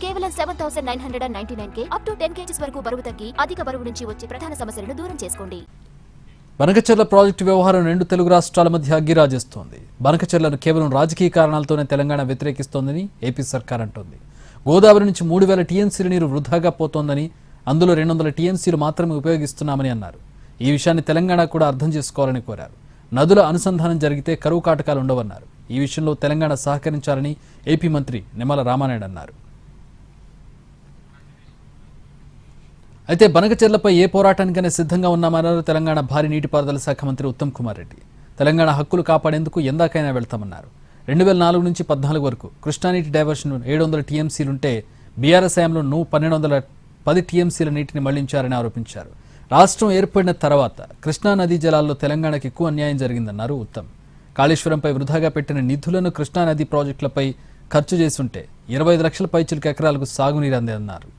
కేవలం 7,999 up to 10 kgs వరకు బరువు తగ్గి అధిక బరువు నుంచి వచ్చే ప్రధాన సమస్యలను దూరం చేసుకోండి. బనకచెర్ల ప్రాజెక్టు వ్యవహారం రెండు తెలుగు రాష్ట్రాల మధ్య అగ్గిరాజేస్తోంది. బనకచెర్లను కేవలం రాజకీయ కారణాలతోనే తెలంగాణ వ్యతిరేకిస్తోందని ఏపీ సర్కార్ అంటోంది. గోదావరి నుంచి 3,000 టీఎంసీల నీరు వృధాగా పోతోందని, అందులో 200 టీఎంసీలు మాత్రమే ఉపయోగిస్తున్నామని అన్నారు. ఈ విషయాన్ని తెలంగాణ కూడా అర్థం చేసుకోవాలని కోరారు. నదుల అనుసంధానం జరిగితే కరువు కాటకాలు ఉండవన్నారు. ఈ విషయంలో తెలంగాణ సహకరించాలని ఏపీ మంత్రి నిమ్మల రామానాయుడు అన్నారు. అయితే బనకచెర్లపై ఏ పోరాటానికైనా సిద్ధంగా ఉన్నామన్నారు తెలంగాణ భారీ నీటిపారుదల శాఖ మంత్రి ఉత్తమ్ కుమార్ రెడ్డి. తెలంగాణ హక్కులు కాపాడేందుకు ఎందాకైనా వెళ్తామన్నారు. 2004 నుంచి 14 వరకు కృష్ణానీటి డైవర్షన్ 700 టీఎంసీలుంటే బీఆర్ఎస్ హయాంలో 1,210 టీఎంసీల నీటిని మళ్లించారని ఆరోపించారు. రాష్ట్రం ఏర్పడిన తర్వాత కృష్ణా నదీ జలాల్లో తెలంగాణకు ఎక్కువ అన్యాయం జరిగిందన్నారు ఉత్తమ్. కాళేశ్వరంపై వృధాగా పెట్టిన నిధులను కృష్ణానదీ ప్రాజెక్టులపై ఖర్చు చేసుంటే 25 లక్షల పైచిలకు ఎకరాలకు సాగునీరు అందేదన్నారు.